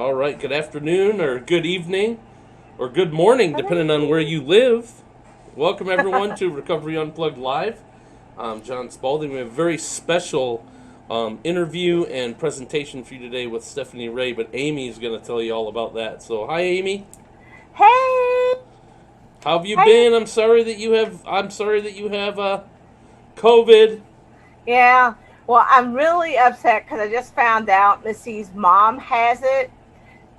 All right, good afternoon or good evening or good morning, depending on where you live. Welcome, everyone, to Recovery Unplugged Live. I'm John Spalding. We have a very special interview and presentation for you today with Stephanie Ray, but Amy's going to tell you all about that. So, hi, Amy. Hey. How have you been? I'm sorry that you have COVID. Yeah. Well, I'm really upset because I just found out Missy's mom has it,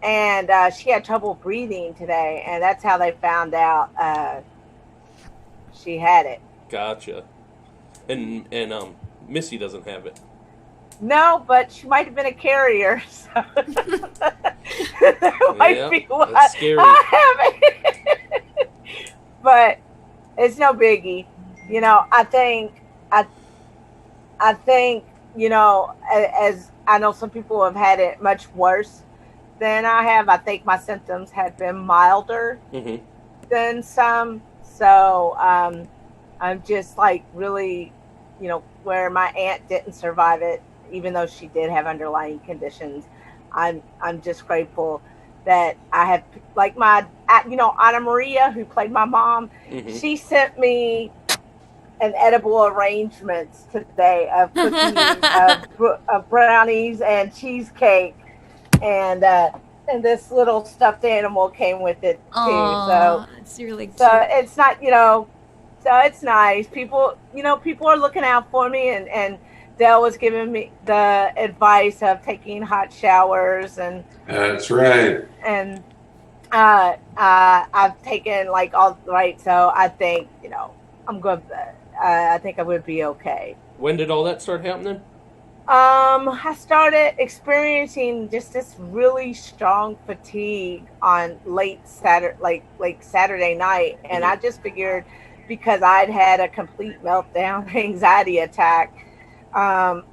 and she had trouble breathing today, and that's how they found out she had it. Gotcha. And Missy doesn't have it. No, but she might have been a carrier, so that might be why that's scary. I have it. But it's no biggie. You know, I think, you know, as I know some people have had it much worse than I have. I think my symptoms have been milder than some. So I'm just like really, you know, where my aunt didn't survive it, even though she did have underlying conditions. I'm just grateful that I have, like my, you know, Anna Maria, who played my mom, she sent me an edible arrangements today of cookies, of brownies and cheesecake, and this little stuffed animal came with it too. Aww, so it's really cute. So it's not, you know, so it's nice. People, you know, people are looking out for me, and Dell was giving me the advice of taking hot showers, and that's right. And I've taken like all right, so I think, you know, I'm good. I think I would be okay. When did all that start happening? I started experiencing just this really strong fatigue on late Saturday night, and I just figured because I'd had a complete meltdown, anxiety attack, that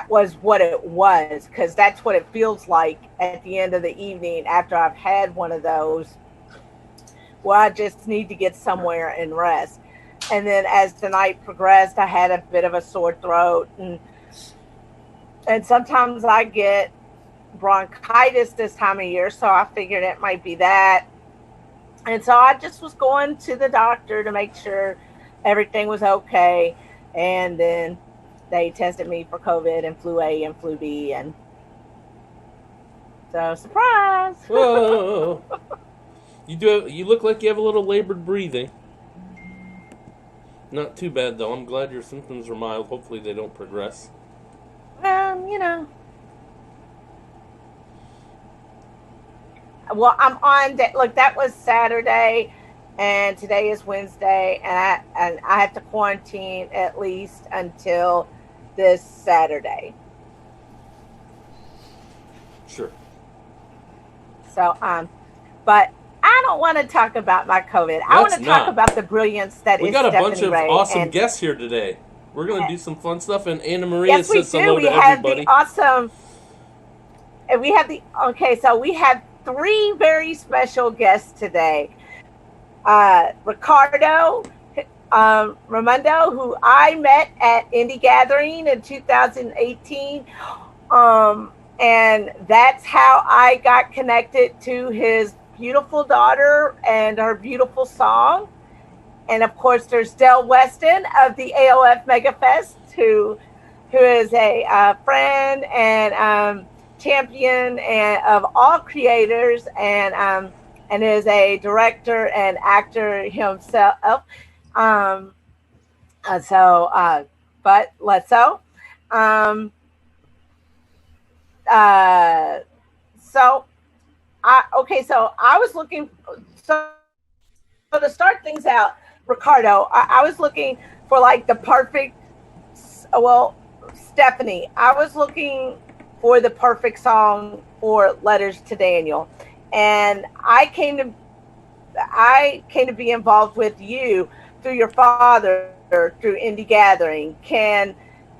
was what it was, because that's what it feels like at the end of the evening after I've had one of those, where I just need to get somewhere and rest. And then as the night progressed, I had a bit of a sore throat, and sometimes I get bronchitis this time of year, so I figured it might be that. And so I just was going to the doctor to make sure everything was okay, and then they tested me for COVID and flu A and flu B, and so surprise. Whoa. You look like you have a little labored breathing. Not too bad, though. I'm glad your symptoms are mild. Hopefully they don't progress. You know. Well, I'm on that. Look, that was Saturday, and today is Wednesday, and I have to quarantine at least until this Saturday. Sure. So, but I don't want to talk about my COVID. I want to talk about the brilliance that is Stephanie Ray. We got a bunch of awesome guests here today. We're going to do some fun stuff, and Anna Maria says hello to everybody. We have three very special guests today. Ricardo Raimondo, who I met at Indie Gathering in 2018. And that's how I got connected to his beautiful daughter and her beautiful song. And of course, there's Del Weston of the AOF Megafest, who is a friend and champion of all creators, and is a director and actor himself. So I was looking, so to start things out, Ricardo, I was looking for like the perfect, Stephanie, I was looking for the perfect song for Letters to Daniel. And I came to be involved with you through your father, through Indie Gathering. Can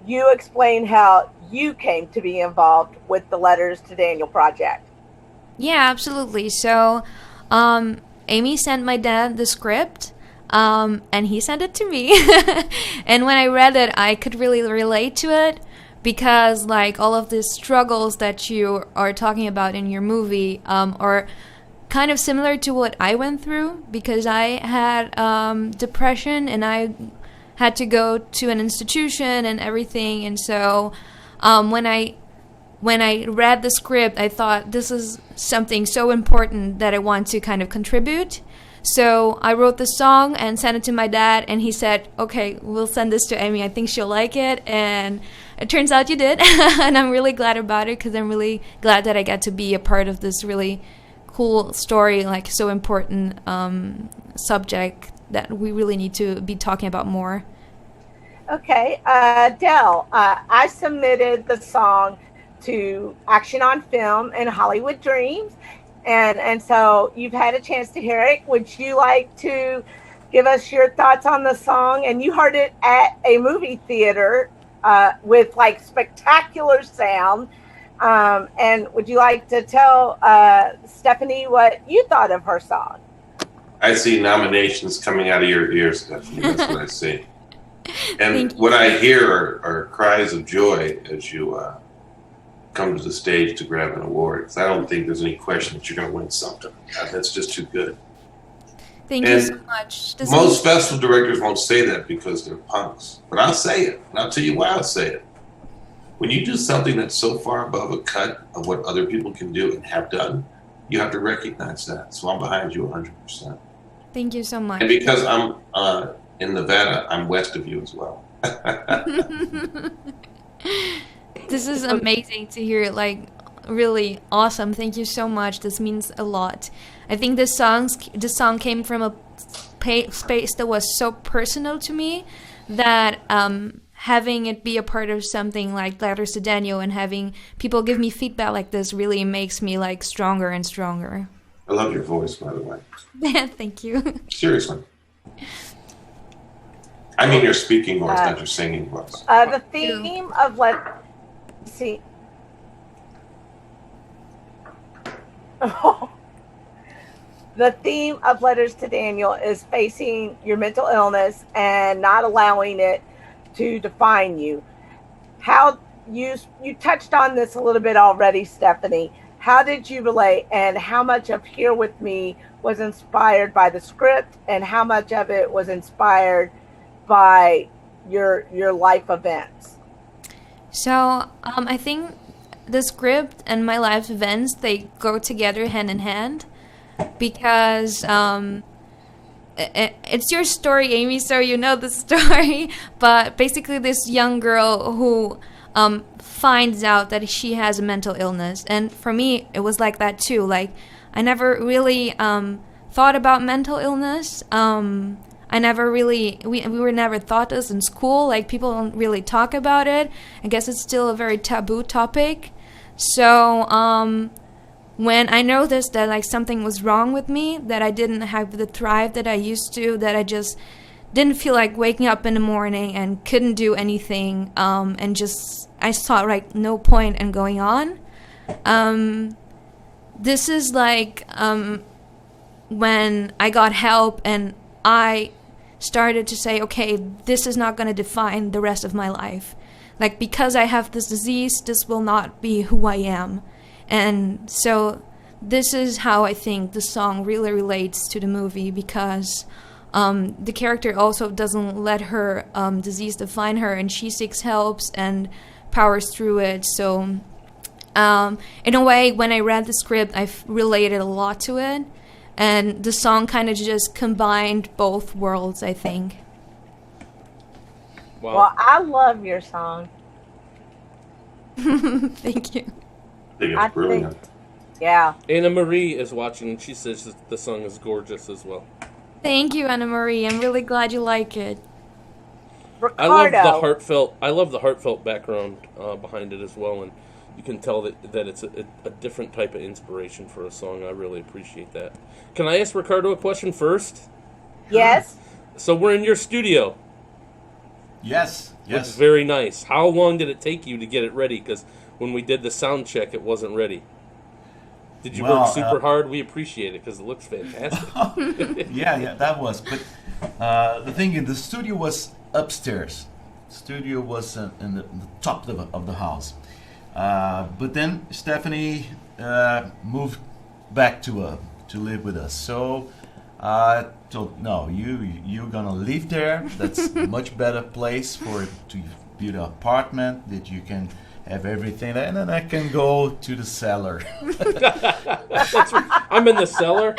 you explain how you came to be involved with the Letters to Daniel project? Yeah, absolutely. So, Amy sent my dad the script, and he sent it to me. And when I read it, I could really relate to it because like all of the struggles that you are talking about in your movie are kind of similar to what I went through, because I had depression and I had to go to an institution and everything. And so when I read the script, I thought this is something so important that I want to kind of contribute. So I wrote the song and sent it to my dad, and he said, okay, we'll send this to Amy. I think she'll like it. And it turns out you did. And I'm really glad about it, because I'm really glad that I got to be a part of this really cool story, like so important subject that we really need to be talking about more. Okay, Del, I submitted the song to Action on Film and Hollywood Dreams, and so you've had a chance to hear it. Would you like to give us your thoughts on the song? And you heard it at a movie theater with like spectacular sound. And would you like to tell Stephanie what you thought of her song? I see nominations coming out of your ears, Stephanie. That's what I see. And what I hear are cries of joy as you come to the stage to grab an award. Because I don't think there's any question that you're going to win something. That's just too good. Thank you so much. Most festival directors won't say that because they're punks. But I'll say it. And I'll tell you why I'll say it. When you do something that's so far above a cut of what other people can do and have done, you have to recognize that. So I'm behind you 100%. Thank you so much. And because I'm in Nevada, I'm west of you as well. This is amazing to hear, like, really awesome. Thank you so much. This means a lot. I think this song came from a space that was so personal to me that having it be a part of something like Letters to Daniel and having people give me feedback like this really makes me like stronger and stronger. I love your voice, by the way. Thank you. Seriously. I mean your speaking voice, not your singing voice. The theme of the theme of Letters to Daniel is facing your mental illness and not allowing it to define you. How you touched on this a little bit already, Stephanie. How did you relate, and how much of Here With Me was inspired by the script, and how much of it was inspired by your life events? So I think the script and my life events, they go together hand in hand, because it's your story, Amy, so you know the story. But basically this young girl who finds out that she has a mental illness, and for me it was like that too. Like, I never really thought about mental illness. I never really, we were never taught this in school. Like, people don't really talk about it. I guess it's still a very taboo topic. So when I noticed that like something was wrong with me, that I didn't have the thrive that I used to, that I just didn't feel like waking up in the morning and couldn't do anything, and just, I saw like no point in going on. This is like when I got help and I started to say, okay, this is not going to define the rest of my life. Like, because I have this disease, this will not be who I am. And so this is how I think the song really relates to the movie, because the character also doesn't let her disease define her, and she seeks help and powers through it. So in a way, when I read the script, I related a lot to it. And the song kind of just combined both worlds, I think. Wow. Well, I love your song. Thank you. I think it's brilliant. Yeah. Anna Marie is watching, and she says that the song is gorgeous as well. Thank you, Anna Marie. I'm really glad you like it. Ricardo. I love the heartfelt background behind it as well, and you can tell that it's a different type of inspiration for a song. I really appreciate that. Can I ask Ricardo a question first? Yes. So we're in your studio. Yes. It's very nice. How long did it take you to get it ready? Because when we did the sound check, it wasn't ready. Did you work super hard? We appreciate it because it looks fantastic. Yeah, that was. But the thing is, the studio was upstairs. studio was in the top of the house. But then Stephanie moved back to live with us. So I told, no, you're gonna live there. That's a much better place to build an apartment that you can have everything, and then I can go to the cellar. I'm in the cellar.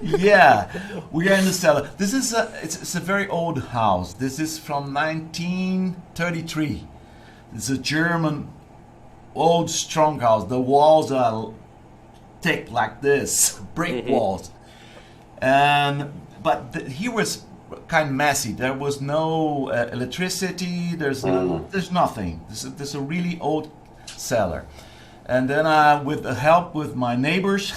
Yeah, we are in the cellar. This is it's a very old house. This is from 1933. It's a German old strong house. The walls are thick like this, brick walls. But he was kind of messy. There was no electricity. There's nothing. This is a really old cellar. And then with the help with my neighbors,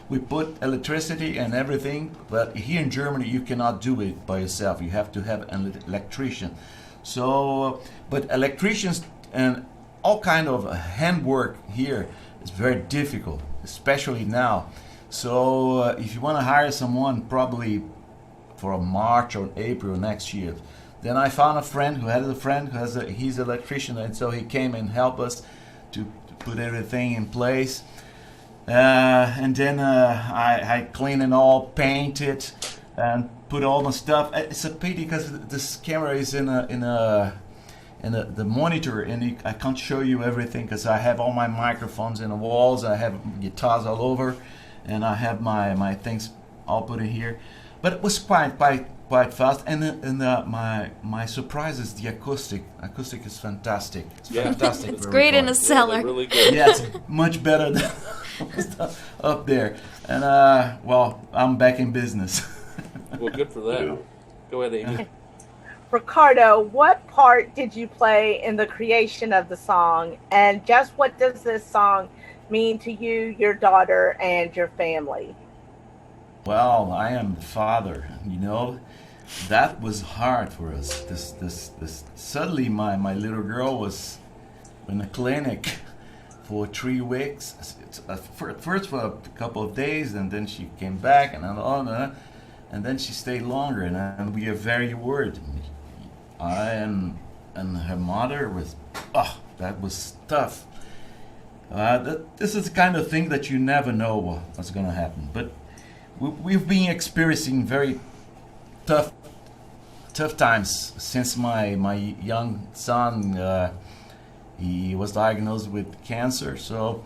we put electricity and everything. But here in Germany, you cannot do it by yourself. You have to have an electrician. So, but electricians and all kind of handwork here is very difficult, especially now. So if you want to hire someone, probably for March or April next year. Then I found a friend who he's an electrician, and so he came and helped us to put everything in place. And then I cleaned it all, painted, and put all the stuff. It's a pity because this camera is in the monitor, and I can't show you everything because I have all my microphones in the walls. I have guitars all over, and I have my things all put in here. But it was quite fast, and my surprise is the acoustic. Acoustic is fantastic. It's fantastic. It's great in a cellar. Really good. Yeah, it's much better than up there. And well, I'm back in business. Well, good for that. Go ahead, Amy. Ricardo, what part did you play in the creation of the song? And just what does this song mean to you, your daughter, and your family? Well, I am the father, that was hard for us. This suddenly my little girl was in the clinic for 3 weeks. First for a couple of days, and then she came back, and then she stayed longer, and we are very worried. I and her mother was, that was tough. This is the kind of thing that you never know what's going to happen, but we've been experiencing very tough times since my young son he was diagnosed with cancer. So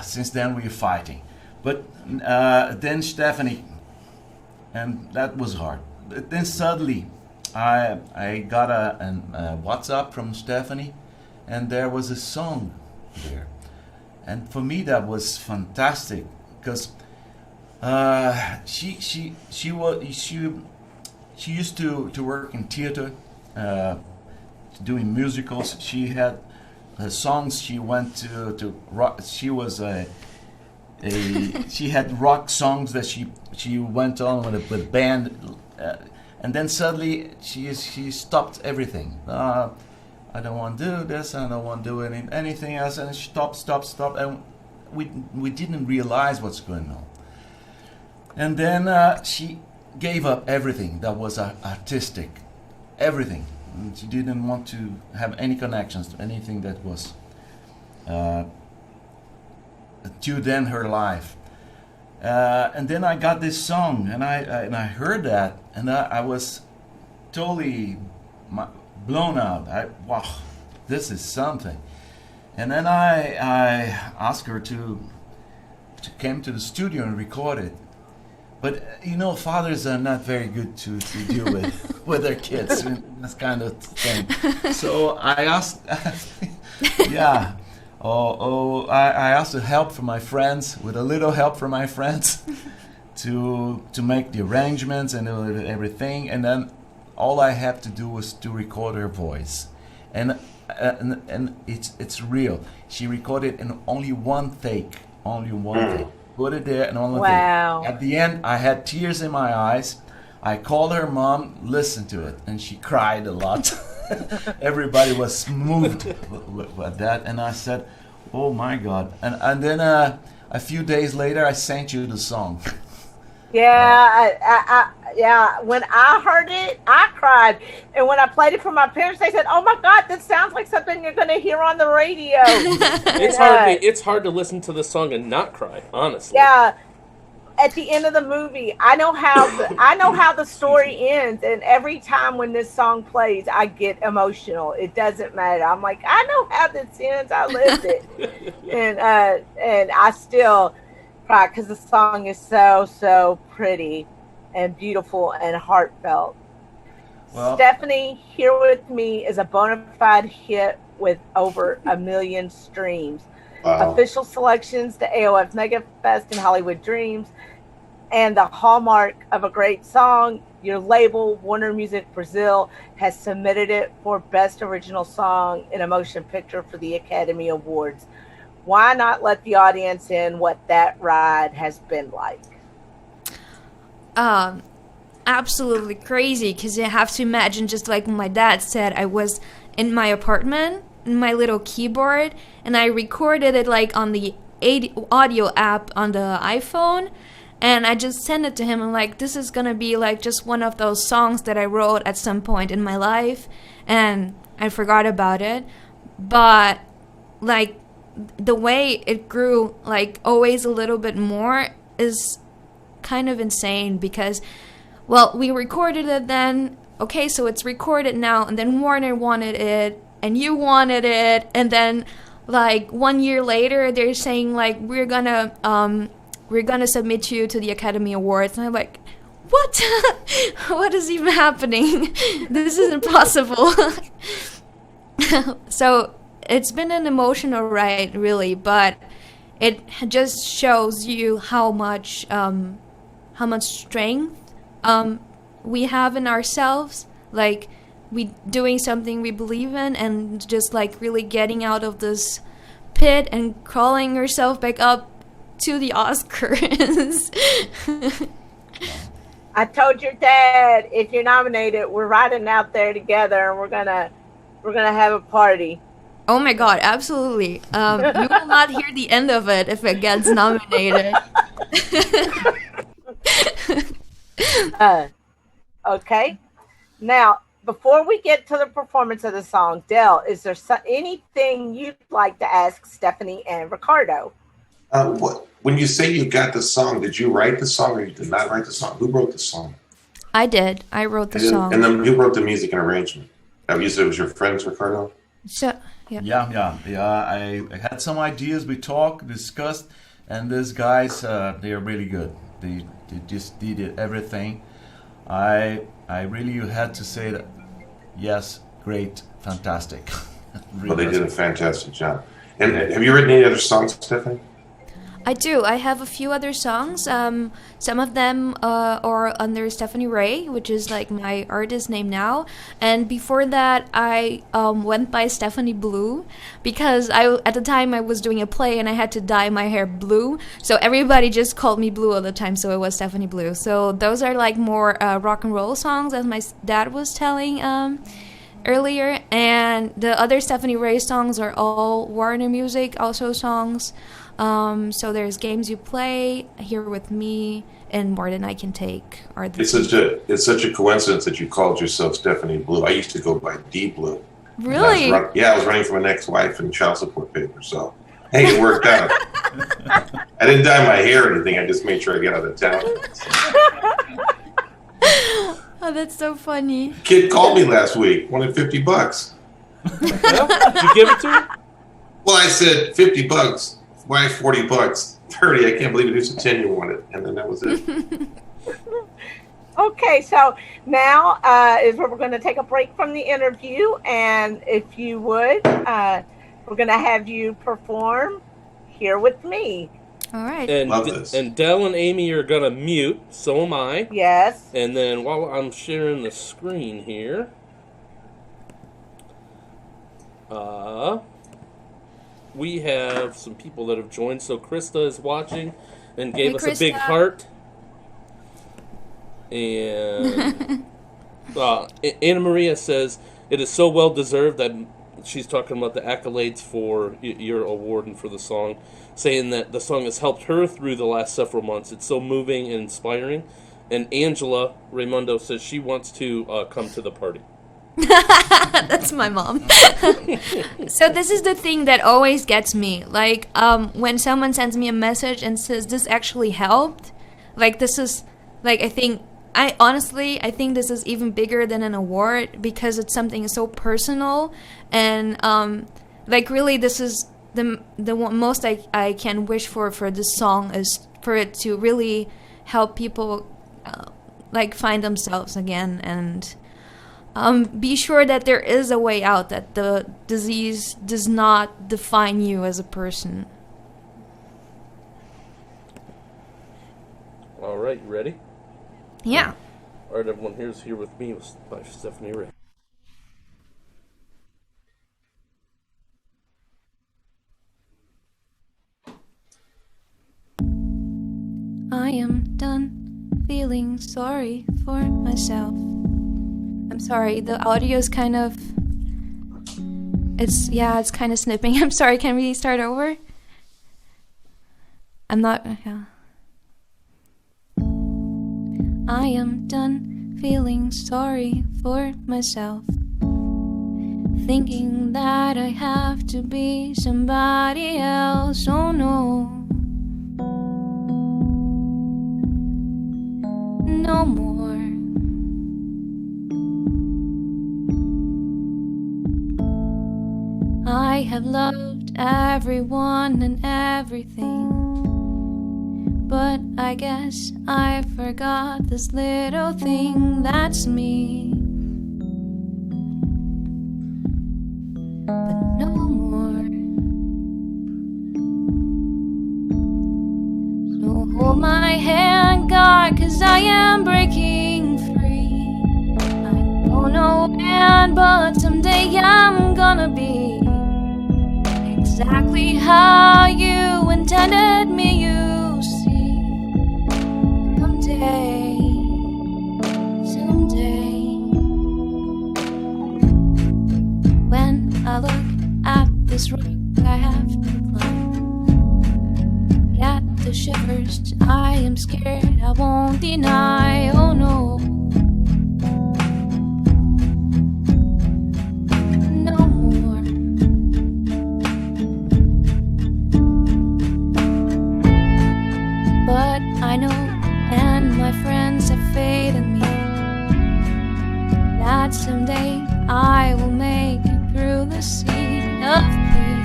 since then we're fighting. But then Stephanie, and that was hard. Then suddenly I got a WhatsApp from Stephanie, and there was a song there, and for me that was fantastic because. She used to work in theater, doing musicals. She had songs. She went to rock. She was she had rock songs that she went on with a band, and then suddenly she stopped everything. I don't want to do this. I don't want to do anything else. And she stopped, and we didn't realize what's going on. And then she gave up everything that was artistic, everything. And she didn't want to have any connections to anything that was till then her life. And then I got this song, and I heard that, and I was totally blown out. Wow, this is something. And then I asked her to come to the studio and record it. But fathers are not very good to deal with their kids and this kind of thing. So I asked, I asked help from my friends, with a little help from my friends, to make the arrangements and everything. And then all I had to do was to record her voice, and it's real. She recorded in only one take, Put it there and only wow. At the end, I had tears in my eyes. I called her mom, listened to it, and she cried a lot. Everybody was moved with that, and I said, "Oh my God!" And then a few days later, I sent you the song. Yeah, yeah. When I heard it, I cried. And when I played it for my parents, they said, "Oh my God, this sounds like something you're going to hear on the radio." It's hard to listen to the song and not cry, honestly. Yeah. At the end of the movie, I know how the story ends, and every time when this song plays, I get emotional. It doesn't matter. I'm like, I know how this ends. I lived it, and I still cry because the song is so pretty and beautiful and heartfelt. Well, Stephanie, Here With Me is a bona fide hit with over 1 million streams. Wow. Official selections to AOF Megafest and Hollywood Dreams, and the hallmark of a great song. Your label, Warner Music Brazil, has submitted it for Best Original Song in a Motion Picture for the Academy Awards. Why not let the audience in what that ride has been like? Absolutely crazy, because you have to imagine, just like my dad said, I was in my apartment, my little keyboard, and I recorded it like on the audio app on the iPhone, and I just sent it to him. I'm like, this is gonna be like just one of those songs that I wrote at some point in my life, and I forgot about it. But like the way it grew, like always a little bit more, is kind of insane, because well, we recorded it then, okay, so it's recorded now, and then Warner wanted it, and you wanted it, and then like 1 year later they're saying like we're gonna submit you to the Academy Awards, and I'm like, what? What is even happening? This isn't possible. So it's been an emotional ride, really, but it just shows you how much strength we have in ourselves, like we doing something we believe in, and just like really getting out of this pit and crawling yourself back up to the Oscars. I told your dad, if you're nominated, we're riding out there together, and we're gonna have a party. Oh my God, absolutely. You will not hear the end of it if it gets nominated. Okay. Now, before we get to the performance of the song, Del, is there anything you'd like to ask Stephanie and Ricardo? When you say you got the song, did you write the song or you did not write the song? Who wrote the song? I did. I wrote the song. And then who wrote the music and arrangement? You said it was your friends, Ricardo? So, yeah. I had some ideas. We talked, discussed, and these guys, they are really good. They just did everything. I really had to say that, yes, great, fantastic. Really, well, they did a fantastic job. And have you written any other songs, Stephanie? I do. I have a few other songs. Some of them are under Stephanie Ray, which is like my artist name now. And before that, I went by Stephanie Blue, because at the time I was doing a play and I had to dye my hair blue. So everybody just called me Blue all the time, so it was Stephanie Blue. So those are like more rock and roll songs, as my dad was telling earlier. And the other Stephanie Ray songs are all Warner Music also songs. So there's Games You Play, Here With Me, and More Than I Can Take. It's such a coincidence that you called yourself Stephanie Blue. I used to go by D Blue. Really? I was running from an ex-wife and child support papers, so hey, it worked out. I didn't dye my hair or anything. I just made sure I got out of town. Oh, that's so funny. Kid called me last week, wanted $50. Did you give it to him? Well, I said $50. Why $40? 30. I can't believe it. It's a 10 you wanted, and then that was it. Okay, so now is where we're going to take a break from the interview, and if you would, we're going to have you perform Here With Me. All right. Love this. And Del and Amy are going to mute, so am I. Yes. And then while I'm sharing the screen here, we have some people that have joined. So Krista is watching and gave us a big heart. And Anna Maria says, it is so well deserved, that she's talking about the accolades for your award and for the song, saying that the song has helped her through the last several months. It's so moving and inspiring. And Angela Raimundo says she wants to come to the party. That's my mom. So this is the thing that always gets me. Like, when someone sends me a message and says, this actually helped. Like, this is, like, I think this is even bigger than an award because it's something so personal. And, like, really, this is the most I can wish for this song is for it to really help people, like, find themselves again and be sure that there is a way out, that the disease does not define you as a person. All right, you ready? Yeah. All right, everyone, here's Here With Me by Stephanie Ray. I am done feeling sorry for myself. I'm sorry, the audio is kind of... It's kind of snipping. I'm sorry, can we start over? I'm not... Yeah. I am done feeling sorry for myself. Thinking that I have to be somebody else. Oh no. No more. I have loved everyone and everything, but I guess I forgot this little thing that's me. But no more. So hold my hand, God, 'cause I am breaking free. I don't know when, but someday I'm gonna be exactly how you intended me, you see. Someday, when I look at this rock I have to climb, get the shivers, I am scared, I won't deny, oh no. I know, and my friends have faith in me, that someday I will make it through the sea of pain.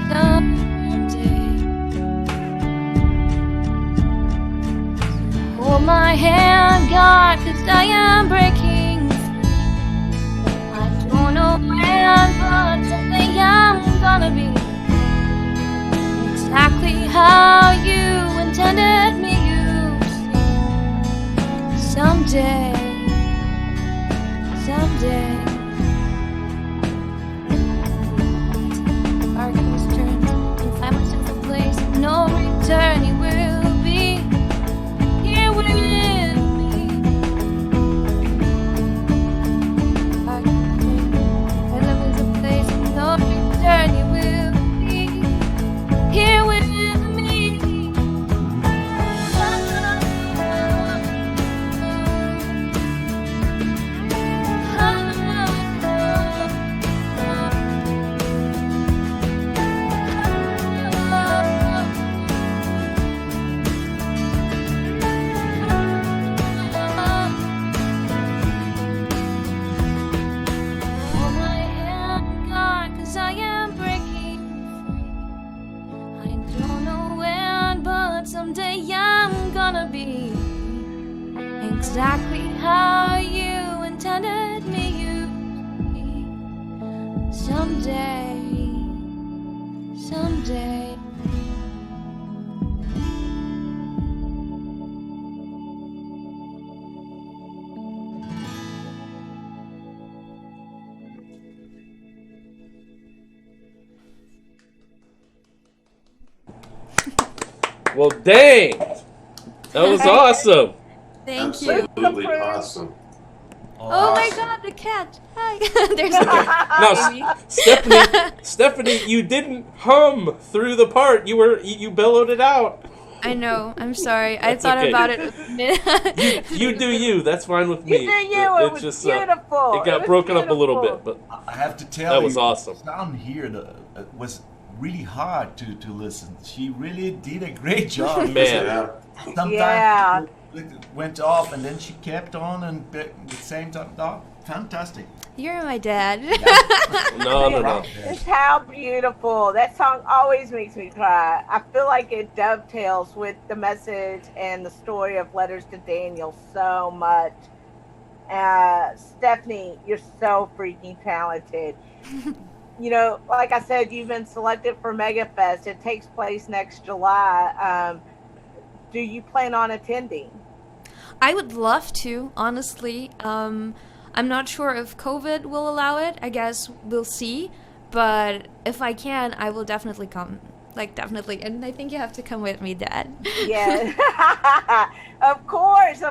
Someday. So hold my hand, God, 'cause I am breaking free. I don't know when, but someday I'm gonna be exactly how you intended me, you see. Someday. Darkness turns and find myself a place of no return. You will be here with me. My love is a place of no return. You will be here with me. Someday I'm gonna be exactly how you intended me, you be. Someday. Well, dang! That was awesome. Thank you. Absolutely awesome. Oh my God, the cat! Hi. There's a cat. Now, Stephanie, you didn't hum through the part. You bellowed it out. I know. I'm sorry. I That's thought okay. about it. You do you. That's fine with me. You do you. It was just, beautiful. it got broken up a little bit, but I have to tell that you, was awesome. the sound here was really hard to listen. She really did a great job. Man. Sometimes it went off, and then she kept on, and at the same time, fantastic. You're my dad. No. It's how beautiful. That song always makes me cry. I feel like it dovetails with the message and the story of Letters to Daniel so much. Stephanie, you're so freaking talented. You know, like I said, you've been selected for Megafest. It takes place next July. Do you plan on attending? I would love to, honestly. I'm not sure if COVID will allow it. I guess we'll see. But if I can, I will definitely come. Like, definitely. And I think you have to come with me, Dad. Yeah. Of course.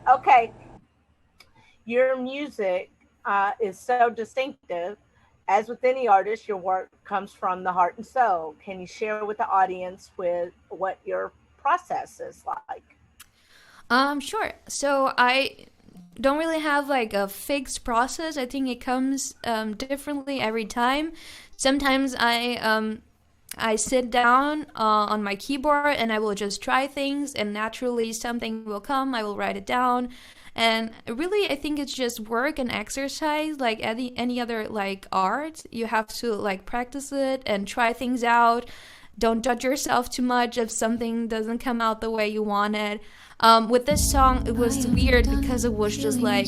Okay. Your music is so distinctive. As with any artist, your work comes from the heart and soul. Can you share with the audience with what your process is like? Sure. So I don't really have like a fixed process. I think it comes differently every time. Sometimes I sit down on my keyboard and I will just try things, and naturally something will come. I will write it down. And really, I think it's just work and exercise, like any other like art. You have to like practice it and try things out. Don't judge yourself too much if something doesn't come out the way you want it. With this song, it was weird because it was just like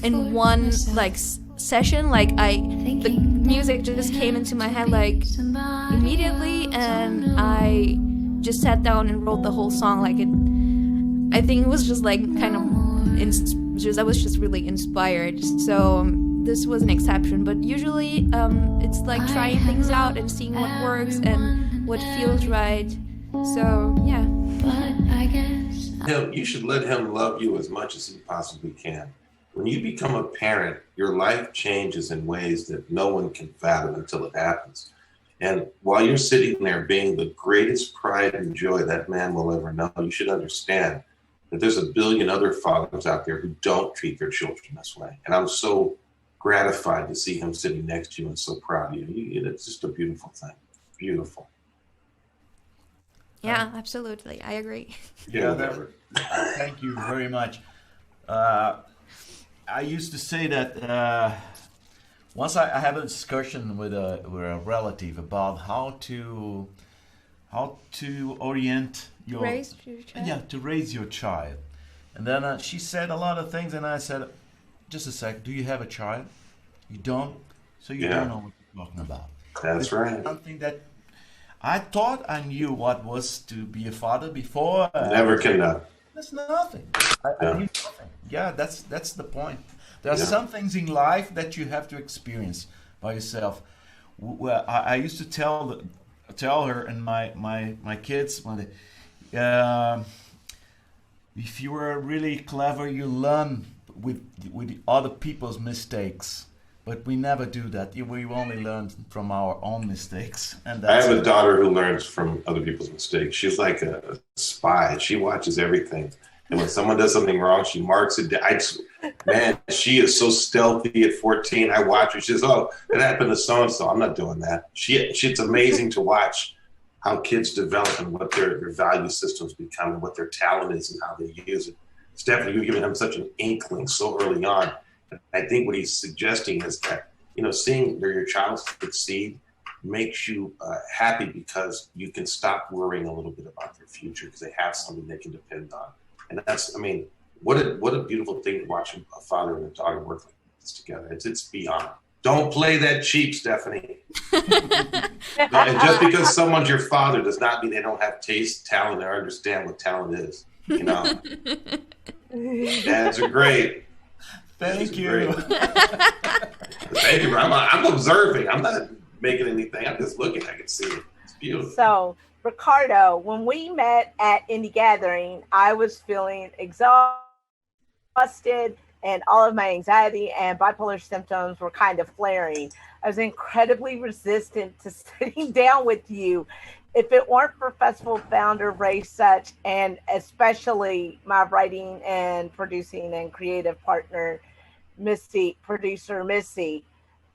in one like session. Like the music just came into my head like immediately, and I just sat down and wrote the whole song. Like I think it was just like kind of I was just really inspired. So this was an exception, but usually it's like trying things out and seeing what works and what feels right. So yeah. You should let him love you as much as he possibly can. When you become a parent, your life changes in ways that no one can fathom until it happens. And while you're sitting there being the greatest pride and joy that man will ever know, you should understand that there's a billion other fathers out there who don't treat their children this way. And I'm so gratified to see him sitting next to you and so proud of you. It's just a beautiful thing. Beautiful. Yeah, absolutely. I agree. Yeah, thank you very much. I used to say that once I had a discussion with a relative about how to orient to raise your child, and then she said a lot of things, and I said, just a sec, do you have a child? You don't, so you don't know what you're talking about. That's right. Something that I thought I knew what was to be a father before. Never can know. That's nothing. I knew nothing. Yeah, that's the point. There are some things in life that you have to experience by yourself. Well, I used to tell her and my kids, if you are really clever, you learn with other people's mistakes. But we never do that. We only learn from our own mistakes. And I have a daughter who learns from other people's mistakes. She's like a spy. She watches everything. And when someone does something wrong, she marks it down. Man, she is so stealthy at 14. I watch her. She says, oh, that happened to so-and-so. I'm not doing that. It's amazing to watch how kids develop and what their value systems become and what their talent is and how they use it. Stephanie, you've given him such an inkling so early on. I think what he's suggesting is that, seeing your child succeed makes you happy because you can stop worrying a little bit about their future because they have something they can depend on. And that's, what a beautiful thing to watch a father and a daughter work like this together. It's beyond. Don't play that cheap, Stephanie. And just because someone's your father does not mean they don't have taste, talent, or understand what talent is. Dads are great. Thank you. Thank you. I'm observing. I'm not making anything. I'm just looking. I can see it. It's beautiful. So, Ricardo, when we met at Indie Gathering, I was feeling exhausted exhausted and all of my anxiety and bipolar symptoms were kind of flaring. I was incredibly resistant to sitting down with you. If it weren't for festival founder Ray Such, and especially my writing and producing and creative partner, producer Missy,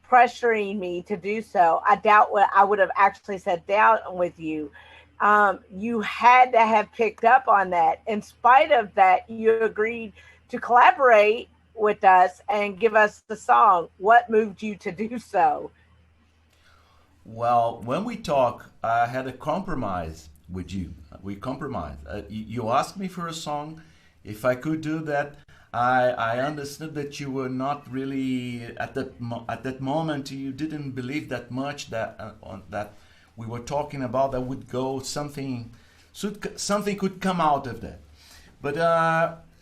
pressuring me to do so, I doubt what I would have actually sat down with you. You had to have picked up on that. In spite of that, you agreed to collaborate with us and give us the song. What moved you to do so? Well, when we talk, I had a compromise with you. We compromised. You asked me for a song. If I could do that, I understood that you were not really at that moment. You didn't believe that much that that we were talking about that would go something could come out of that. But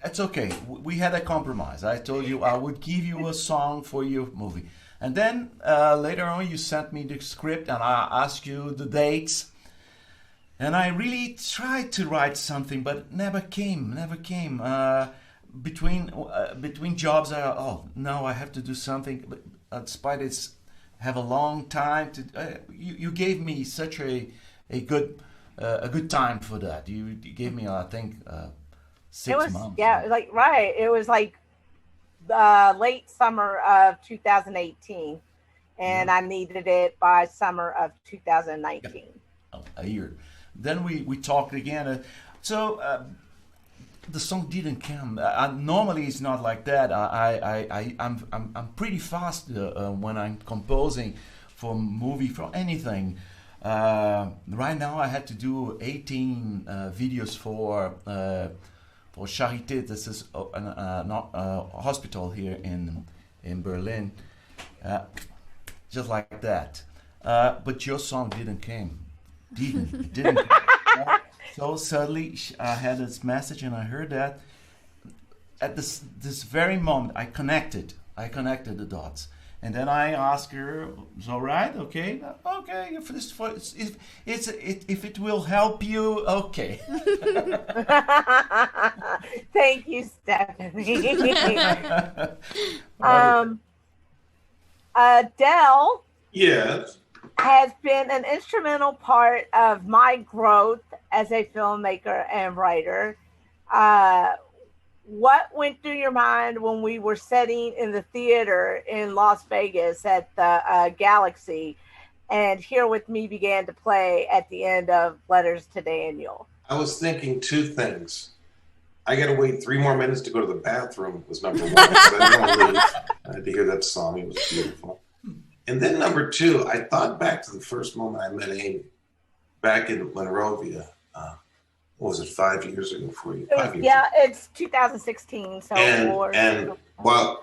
it's okay. We had a compromise. I told you I would give you a song for your movie. And then later on, you sent me the script, and I asked you the dates. And I really tried to write something, but never came. Between jobs, now I have to do something. But despite it, have a long time to. You gave me such a good time for that. You gave me, I think, 6 months. Yeah, right. It was like late summer of 2018, and I needed it by summer of 2019. A year. Then we talked again. The song didn't come. Normally it's not like that. I'm pretty fast when I'm composing for movie, for anything. Right now I had to do 18 videos for Charité. This is a hospital here in Berlin. Just like that. But your song didn't come. It didn't. So suddenly I had this message, and I heard that. At this very moment, I connected the dots, and then I asked her, "It's all right, okay? If it will help you, okay." Thank you, Stephanie. Adele. Yes. Has been an instrumental part of my growth as a filmmaker and writer. What went through your mind when we were sitting in the theater in Las Vegas at the Galaxy, and Here With Me began to play at the end of Letters to Daniel? I was thinking two things. I got to wait 3 more minutes to go to the bathroom was number one. I didn't want to leave. I had to hear that song. It was beautiful. And then number 2, I thought back to the first moment I met Amy back in Monrovia. What was it, 5 years ago for you? 5 years yeah, ago. it's 2016. So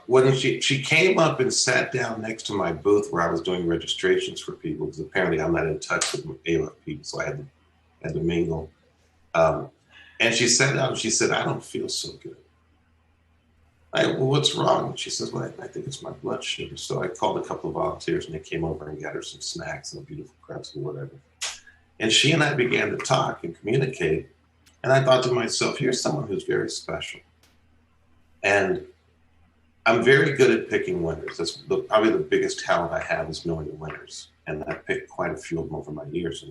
when she came up and sat down next to my booth where I was doing registrations for people, because apparently I'm not in touch with AOF people, so I had to mingle. And she sat down and she said, "I don't feel so good." Well, what's wrong? She says, "Well, I think it's my blood sugar." So I called a couple of volunteers, and they came over and got her some snacks and a beautiful pretzel, whatever. And she and I began to talk and communicate. And I thought to myself, here's someone who's very special. And I'm very good at picking winners. That's probably the biggest talent I have, is knowing the winners. And I picked quite a few of them over my years.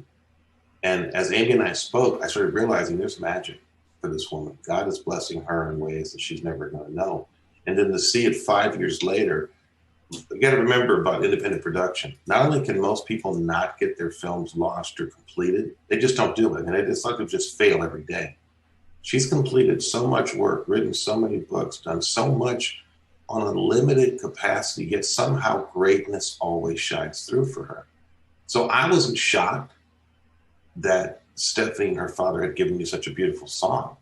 And as Amy and I spoke, I started realizing there's magic for this woman. God is blessing her in ways that she's never going to know. And then to see it 5 years later, you got to remember about independent production. Not only can most people not get their films launched or completed, they just don't do it. And it's like they just fail every day. She's completed so much work, written so many books, done so much on a limited capacity, yet somehow greatness always shines through for her. So I wasn't shocked that Stephanie and her father had given me such a beautiful song.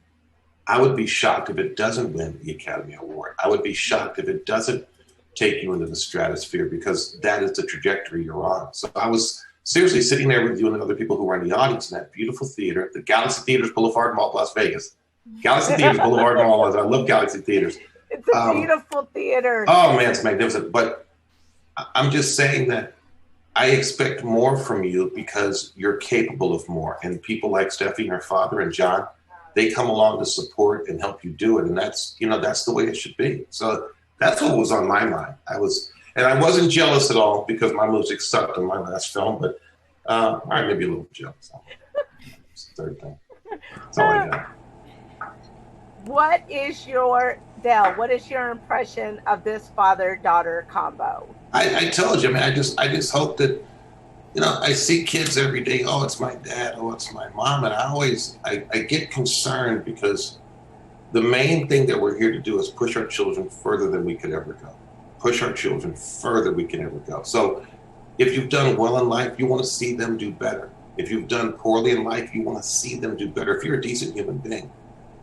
I would be shocked if it doesn't win the Academy Award. I would be shocked if it doesn't take you into the stratosphere, because that is the trajectory you're on. So I was seriously sitting there with you and other people who were in the audience in that beautiful theater, the Galaxy Theaters Boulevard Mall, Las Vegas. Galaxy Theaters Boulevard Mall. I love Galaxy Theaters. It's a beautiful theater. Oh man, it's magnificent. But I'm just saying that I expect more from you because you're capable of more. And people like Stephanie, her father, and John, they come along to support and help you do it. And that's the way it should be. So that's what was on my mind. I wasn't jealous at all because my music sucked in my last film, but I may be a little jealous. It's the third thing. That's all I got. What is your impression of this father-daughter combo? I told you, I just hope that, I see kids every day. Oh, it's my dad. Oh, it's my mom. And I get concerned because the main thing that we're here to do is push our children further than we could ever go. Push our children further we can ever go. So if you've done well in life, you want to see them do better. If you've done poorly in life, you want to see them do better. If you're a decent human being.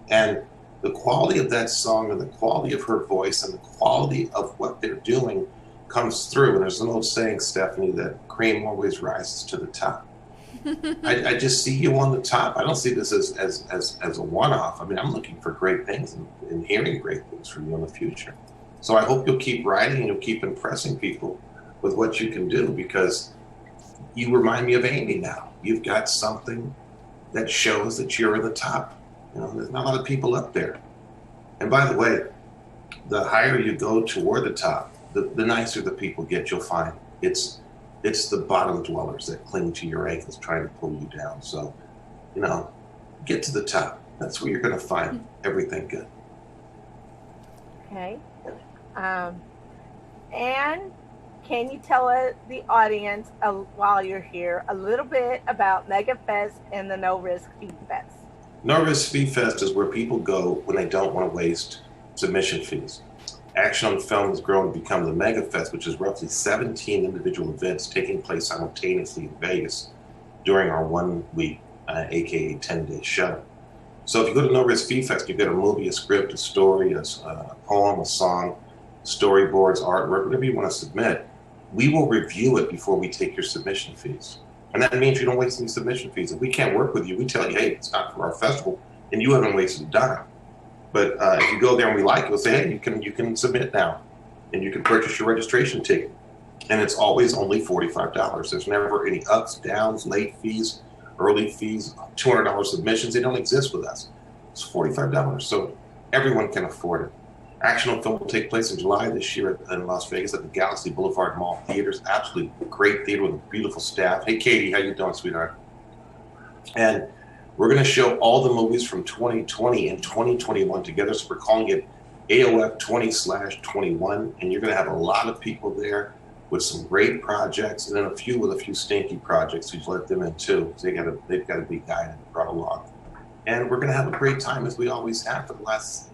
And the quality of that song and the quality of her voice and the quality of what they're doing comes through. And there's an old saying, Stephanie, that cream always rises to the top. I just see you on the top. I don't see this as a one-off. I'm looking for great things and hearing great things from you in the future. So I hope you'll keep writing and you'll keep impressing people with what you can do, because you remind me of Amy now. You've got something that shows that you're in the top. There's not a lot of people up there. And by the way, the higher you go toward the top, the nicer the people get. You'll find it's the bottom dwellers that cling to your ankles trying to pull you down. So, get to the top. That's where you're going to find everything good. Okay. And can you tell the audience, while you're here, a little bit about Megafest and the No Risk Fee Fest? No Risk Fee Fest is where people go when they don't want to waste submission fees. Action on Film has grown to become the Megafest, which is roughly 17 individual events taking place simultaneously in Vegas during our 1 week, aka 10-day show. So if you go to No Risk Fee Fest, you get a movie, a script, a story, a poem, a song, storyboards, artwork, whatever you want to submit. We will review it before we take your submission fees. And that means you don't waste any submission fees. If we can't work with you, we tell you, hey, it's not for our festival, and you haven't wasted a dime. But if you go there and we like it, we'll say, hey, you can submit now, and you can purchase your registration ticket. And it's always only $45. There's never any ups, downs, late fees, early fees, $200 submissions. They don't exist with us. It's $45, so everyone can afford it. Action on Film will take place in July this year in Las Vegas at the Galaxy Boulevard Mall Theaters. Absolutely great theater with a beautiful staff. Hey, Katie, how you doing, sweetheart? And we're going to show all the movies from 2020 and 2021 together. So we're calling it AOF 20/21. And you're going to have a lot of people there with some great projects, and then a few stinky projects. So you let them in too. So they've got to be guided and brought along. And we're going to have a great time, as we always have for the last,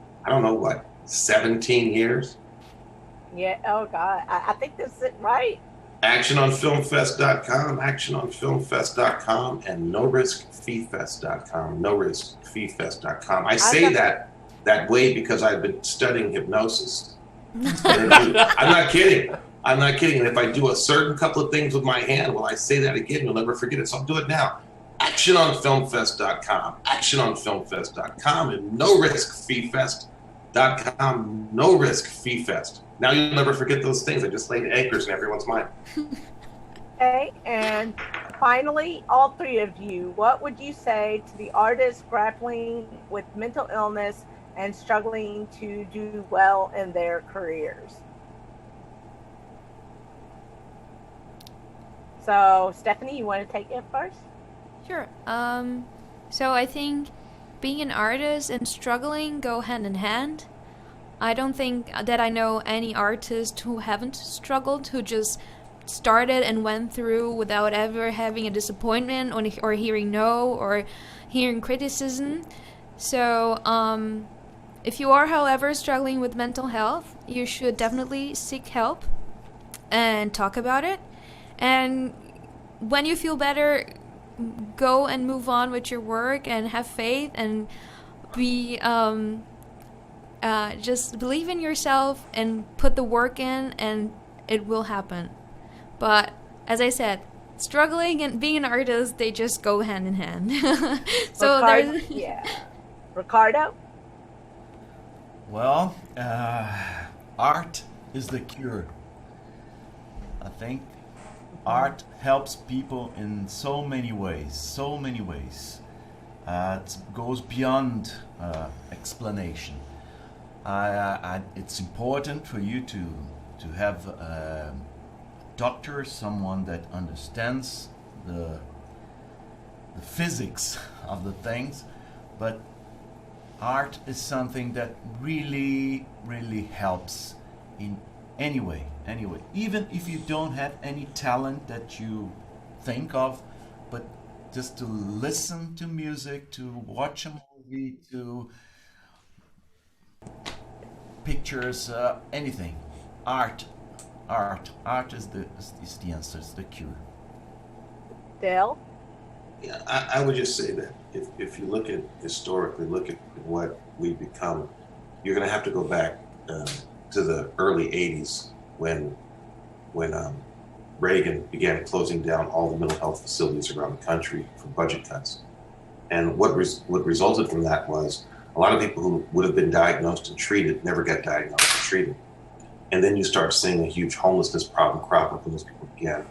17 years. Yeah. Oh God, I think that's it, right? ActionOnFilmFest.com, ActionOnFilmFest.com, and NoRiskFeeFest.com, NoRiskFeeFest.com. I say that way because I've been studying hypnosis. I'm not kidding. And if I do a certain couple of things with my hand, I say that again, you'll never forget it. So I'll do it now. ActionOnFilmFest.com, ActionOnFilmFest.com, and NoRiskFeeFest.com, NoRiskFeeFest. Now you'll never forget those things. I just laid anchors in everyone's mind. Okay, and finally, all three of you, what would you say to the artists grappling with mental illness and struggling to do well in their careers? So, Stephanie, you want to take it first? Sure. So I think being an artist and struggling go hand in hand. I don't think that I know any artist who haven't struggled, who just started and went through without ever having a disappointment or hearing no or hearing criticism. So if you are, however, struggling with mental health, you should definitely seek help and talk about it. And when you feel better, go and move on with your work and have faith and be just believe in yourself and put the work in, and it will happen. But as I said, struggling and being an artist, they just go hand in hand. So Ricardo? Well, art is the cure. I think art helps people in so many ways. It goes beyond explanation. It's important for you to have a doctor, someone that understands the physics of the things, but art is something that really, really helps in any way. Even if you don't have any talent that you think of, but just to listen to music, to watch a movie, to pictures, anything. Art is the answer, it's the cure. Dale? Yeah, I would just say that if you look at historically, look at what we've become, you're going to have to go back to the early 80s when Reagan began closing down all the mental health facilities around the country for budget cuts. And what resulted from that was a lot of people who would have been diagnosed and treated never got diagnosed and treated. And then you start seeing a huge homelessness problem crop up when those people began,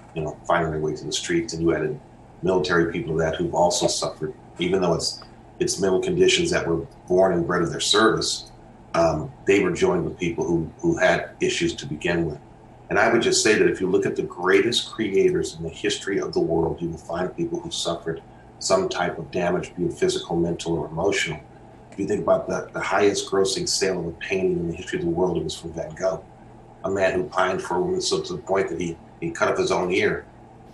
finding their way to the streets. And you added military people to that who've also suffered, even though it's mental conditions that were born and bred of their service. They were joined with people who had issues to begin with. And I would just say that if you look at the greatest creators in the history of the world, you will find people who suffered some type of damage, be it physical, mental, or emotional. If you think about the highest grossing sale of a painting in the history of the world, it was from Van Gogh, a man who pined for a woman so to the point that he cut off his own ear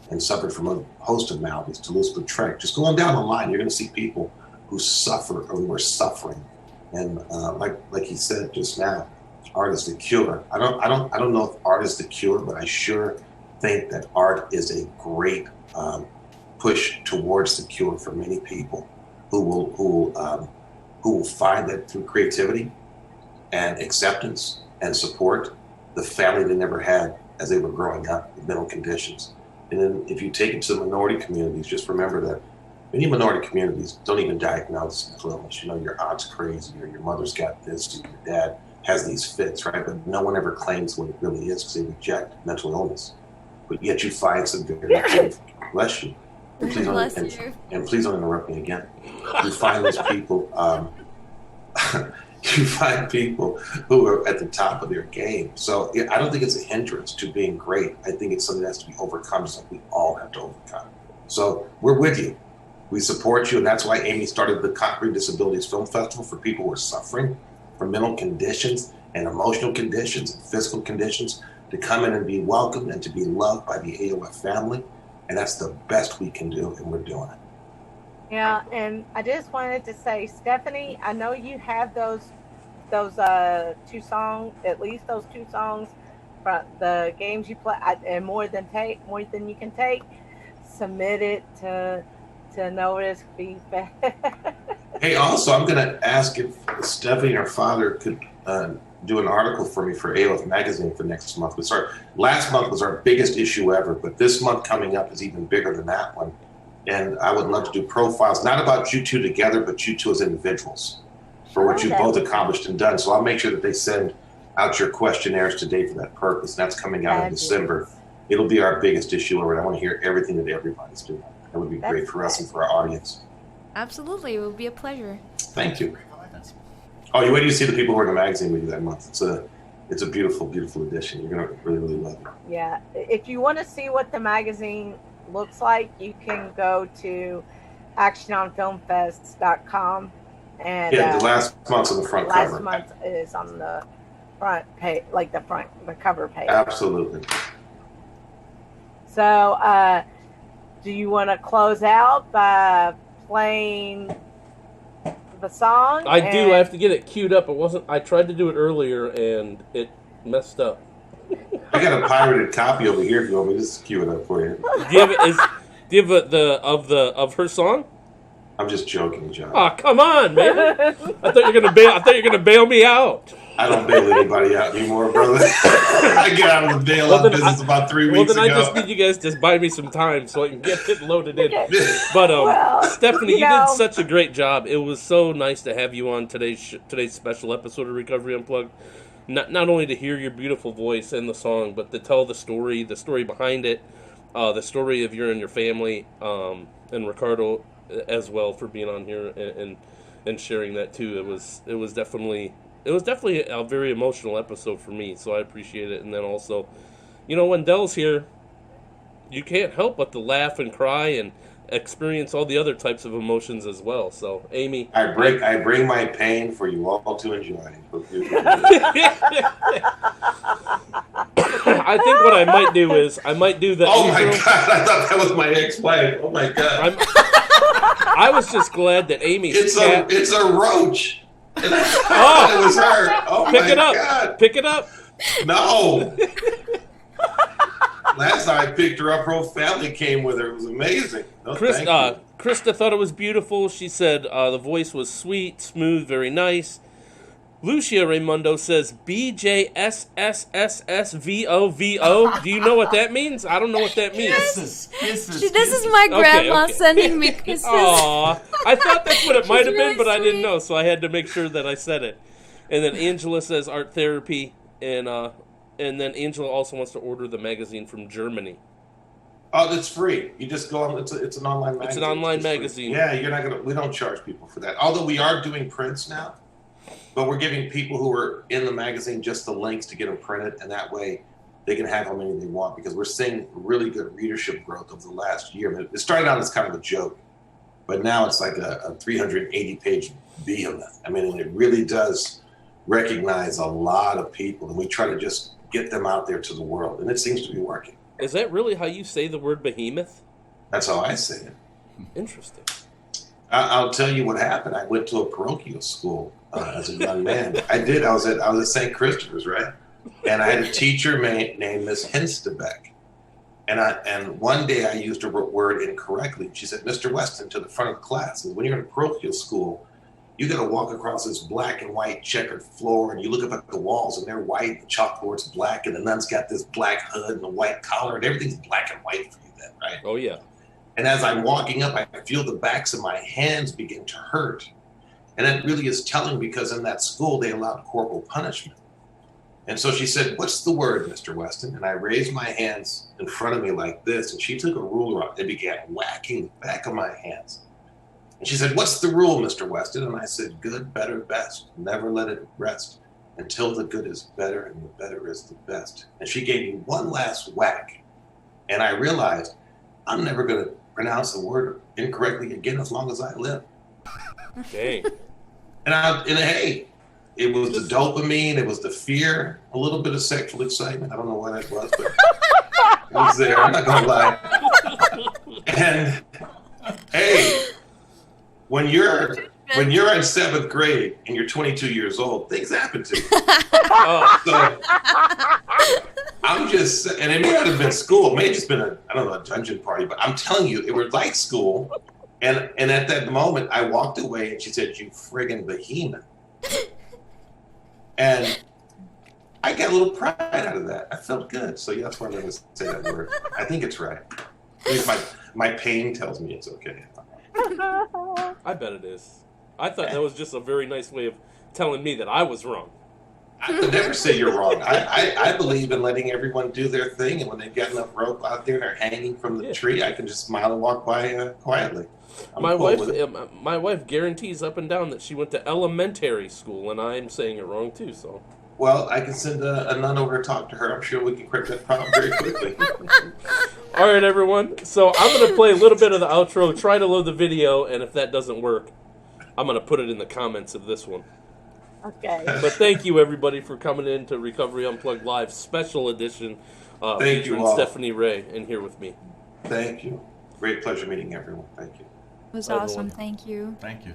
and suffered from a host of maladies. Toulouse-Lautrec. Just going down the line, you're going to see people who suffer or who are suffering. And like he said just now, art is the cure. I don't know if art is the cure, but I sure think that art is a great push towards the cure for many people who will find that through creativity and acceptance and support, the family they never had as they were growing up with mental conditions. And then if you take it to minority communities, just remember that many minority communities don't even diagnose mental illness. Your aunt's crazy, or your mother's got this, or your dad has these fits, right? But no one ever claims what it really is because they reject mental illness. But yet you find some very, bless you. And please don't interrupt me again. You find those people, you find people who are at the top of their game. So I don't think it's a hindrance to being great. I think it's something that has to be overcome, just like we all have to overcome. So we're with you. We support you, and that's why Amy started the Conquering Disabilities Film Festival for people who are suffering from mental conditions and emotional conditions and physical conditions, to come in and be welcomed and to be loved by the AOF family. And that's the best we can do, and we're doing it. Yeah, and I just wanted to say, Stephanie, I know you have those 2 songs, at least those 2 songs from the games you play, and more than you can take. Submit it to No Risk Feedback. Hey, also, I'm going to ask if Stephanie and her father could do an article for me for AOF Magazine for next month. Last month was our biggest issue ever, but this month coming up is even bigger than that one. And I would love to do profiles, not about you two together, but you two as individuals for what you've both accomplished and done. So I'll make sure that they send out your questionnaires today for that purpose. And that's coming out in December. It'll be our biggest issue ever. And I want to hear everything that everybody's doing. That would be great for us and for our audience. Absolutely. It will be a pleasure. Thank you. Oh, you wait till you see the people who are in the magazine with you that month. It's a beautiful, beautiful edition. You're going to really, really love it. Yeah. If you want to see what the magazine looks like, you can go to actiononfilmfest.com. And the last month's on the front cover. Last month is on the front page, like the cover page. Absolutely. So, do you want to close out by playing the song? I do. I have to get it queued up. I tried to do it earlier and it messed up. I got a pirated copy over here if you want me to just queue it up for you. Do you have of her song? I'm just joking, John. Oh, come on, man! I thought you were gonna bail me out. I don't bail anybody out anymore, brother. I get out of the bailout business about 3 weeks ago. Well, then I just need you guys to buy me some time so I can get it loaded in. But Stephanie, you did such a great job. It was so nice to have you on today's special episode of Recovery Unplugged. Not only to hear your beautiful voice and the song, but to tell the story behind it, the story of you and your family. And Ricardo, as well for being on here and sharing that too. It was definitely a very emotional episode for me, so I appreciate it. And then also, when Dell's here, you can't help but to laugh and cry and experience all the other types of emotions as well. So, Amy, I bring my pain for you all to enjoy. I think what I might do is I might do the. Oh intro. My God! I thought that was my ex-wife. Oh my God! I was just glad that Amy. It's a roach. And I thought it was her. Oh Pick my it up. God! Pick it up. No. Last time I picked her up, her whole family came with her. It was amazing. No, Krista thought it was beautiful. She said the voice was sweet, smooth, very nice. Lucia Raimundo says BJSSSSVOVO. Do you know what that means? I don't know what that means. Kisses. This is my grandma sending me kisses. Aw, I thought that's what it might have been, but I didn't know, so I had to make sure that I said it. And then Angela says art therapy, and then Angela also wants to order the magazine from Germany. Oh, it's free. You just go on. It's an online magazine. It's an online magazine. Free. Yeah, we don't charge people for that. Although we are doing prints now, but we're giving people who are in the magazine just the links to get them printed, and that way they can have how many they want, because we're seeing really good readership growth over the last year. I mean, it started out as kind of a joke, but now it's like a 380-page behemoth. I mean, and it really does recognize a lot of people, and we try to just get them out there to the world, and it seems to be working. Is that really how you say the word behemoth? That's how I say it. Interesting. I'll tell you what happened. I went to a parochial school as a young man. I did. I was at St. Christopher's, right? And I had a teacher named Miss Hinstebeck. And one day I used a word incorrectly. She said, "Mr. Weston," to the front of the class. And when you're in a parochial school, you got to walk across this black and white checkered floor, and you look up at the walls, and they're white, the chalkboard's black, and the nun's got this black hood and a white collar, and everything's black and white for you then, right? Oh, yeah. And as I'm walking up, I feel the backs of my hands begin to hurt. And that really is telling, because in that school, they allowed corporal punishment. And so she said, "What's the word, Mr. Weston?" And I raised my hands in front of me like this, and she took a ruler out and began whacking the back of my hands. And she said, "What's the rule, Mr. Weston?" And I said, "Good, better, best. Never let it rest until the good is better and the better is the best." And she gave me one last whack. And I realized I'm never going to pronounce the word incorrectly again as long as I live. Okay. And hey, it was the dopamine, it was the fear, a little bit of sexual excitement. I don't know what that was, but it was there. I'm not going to lie. And hey, when you're in 7th grade and you're 22 years old, things happen to you. So I'm just, and it may not have been school, it may have just been a dungeon party, but I'm telling you, it was like school. And at that moment, I walked away, and she said, "You friggin' behemoth." And I got a little pride out of that. I felt good. So that's why I'm going to say that word. I think it's right. At least my pain tells me it's okay. I bet it is. I thought that was just a very nice way of telling me that I was wrong. I would never say you're wrong. I believe in letting everyone do their thing, and when they've got enough rope out there and they're hanging from the tree, I can just smile and walk by quietly. My wife guarantees up and down that she went to elementary school, and I'm saying it wrong too. So, well, I can send a nun over to talk to her. I'm sure we can correct that problem very quickly. All right, everyone. So I'm going to play a little bit of the outro. Try to load the video, and if that doesn't work, I'm going to put it in the comments of this one. Okay. But thank you, everybody, for coming in to Recovery Unplugged Live Special Edition. Thank you all. Stephanie Ray in here with me. Thank you. Great pleasure meeting everyone. Thank you. It was awesome. Thank you. Thank you.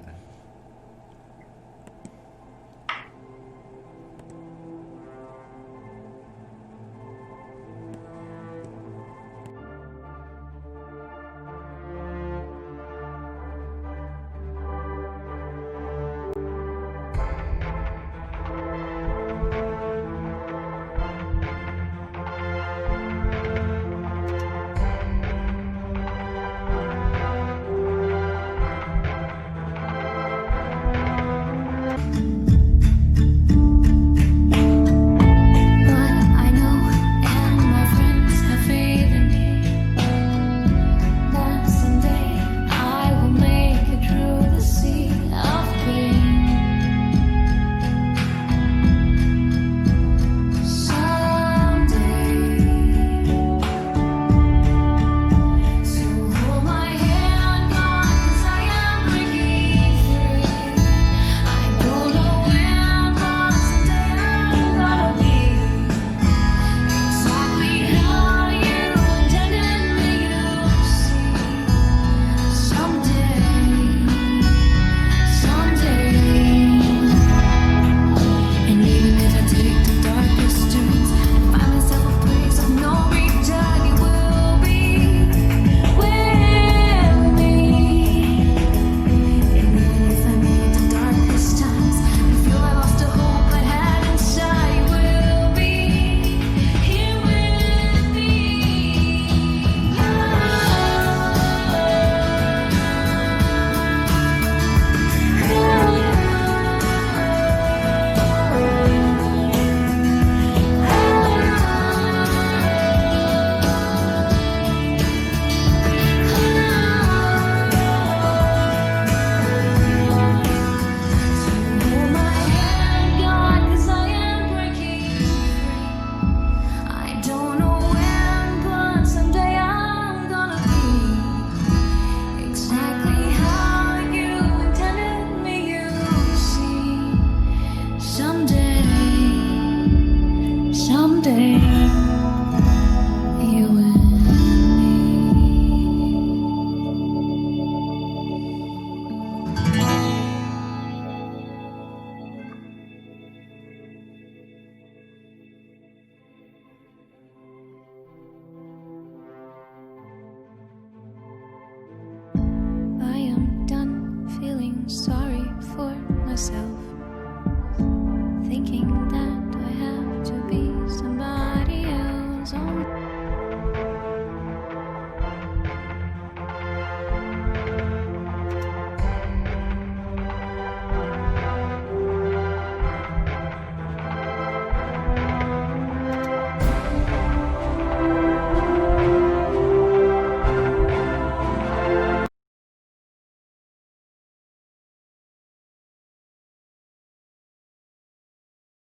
thinking.